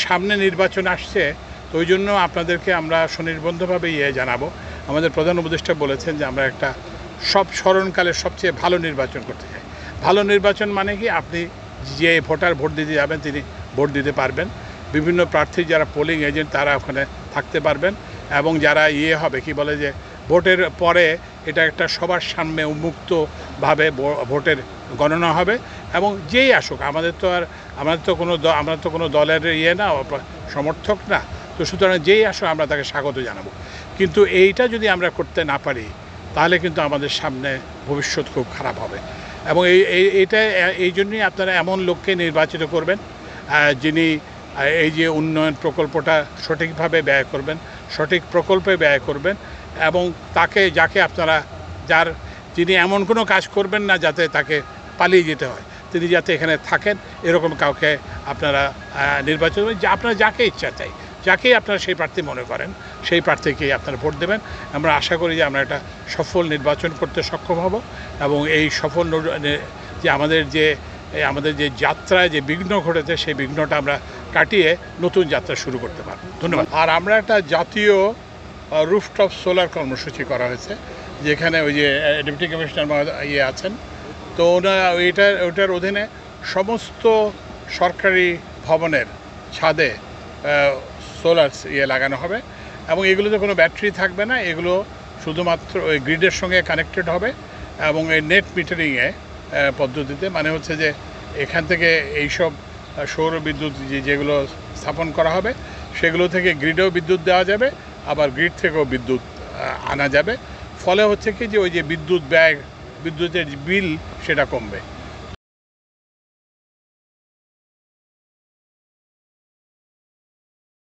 সামনে নির্বাচন আসছে, তো ওই জন্য আপনাদেরকে আমরা সুনির্বন্ধভাবে জানাবো। আমাদের প্রধান উপদেষ্টা বলেছেন যে আমরা একটা সব স্মরণকালের সবচেয়ে ভালো নির্বাচন করতে চাই। ভালো নির্বাচন মানে কি, আপনি যে ভোটার ভোট দিতে যাবেন তিনি ভোট দিতে পারবেন, বিভিন্ন প্রার্থী যারা পোলিং এজেন্ট তারা ওখানে থাকতে পারবেন, এবং যারা হবে কি বলে যে ভোটের পরে এটা একটা সবার সামনে উন্মুক্তভাবে ভোটের গণনা হবে, এবং যেই আসুক, আমরা তো কোনো দলের না, সমর্থক না, তো সুতরাং যেই আসুক আমরা তাকে স্বাগত জানাবো। কিন্তু এইটা যদি আমরা করতে না পারি তাহলে কিন্তু আমাদের সামনে ভবিষ্যৎ খুব খারাপ হবে। এবং এই জন্যই আপনারা এমন লোককে নির্বাচিত করবেন যিনি এই যে উন্নয়ন প্রকল্পটা সঠিকভাবে ব্যয় করবেন, সঠিক প্রকল্পে ব্যয় করবেন, এবং যাকে আপনারা যিনি এমন কোনো কাজ করবেন না যাতে তাকে পালিয়ে যেতে হয়, তিনি যাতে এখানে থাকেন, এরকম কাউকে আপনারা নির্বাচন করবেন। আপনারা যাকে ইচ্ছা চাই, যাকেই আপনারা সেই প্রার্থী মনে করেন সেই প্রার্থীকেই আপনারা ভোট দেবেন। আমরা আশা করি যে আমরা একটা সফল নির্বাচন করতে সক্ষম হব, এবং এই সফল যে আমাদের যে যাত্রায় যে বিঘ্ন ঘটেছে সেই বিঘ্নটা আমরা কাটিয়ে নতুন যাত্রা শুরু করতে পারব। ধন্যবাদ। আর আমরা একটা জাতীয় রুফটপ সোলার কর্মসূচি করা হয়েছে, যেখানে ওই যে ডেপুটি কমিশনার আছেন, তো ওটার অধীনে সমস্ত সরকারি ভবনের ছাদে সোলার লাগানো হবে, এবং এগুলোতে কোনো ব্যাটারি থাকবে না, এগুলো শুধুমাত্র ওই গ্রিডের সঙ্গে কানেক্টেড হবে, এবং এই নেট মিটারিংয়ে পদ্ধতিতে, মানে হচ্ছে যে এখান থেকে এইসব সৌর বিদ্যুৎ যেগুলো স্থাপন করা হবে সেগুলো থেকে গ্রিডেও বিদ্যুৎ দেওয়া যাবে, আবার গ্রিড থেকেও বিদ্যুৎ আনা যাবে। ফলে হচ্ছে কি যে ওই যে বিদ্যুতের বিল সেটা কমবে।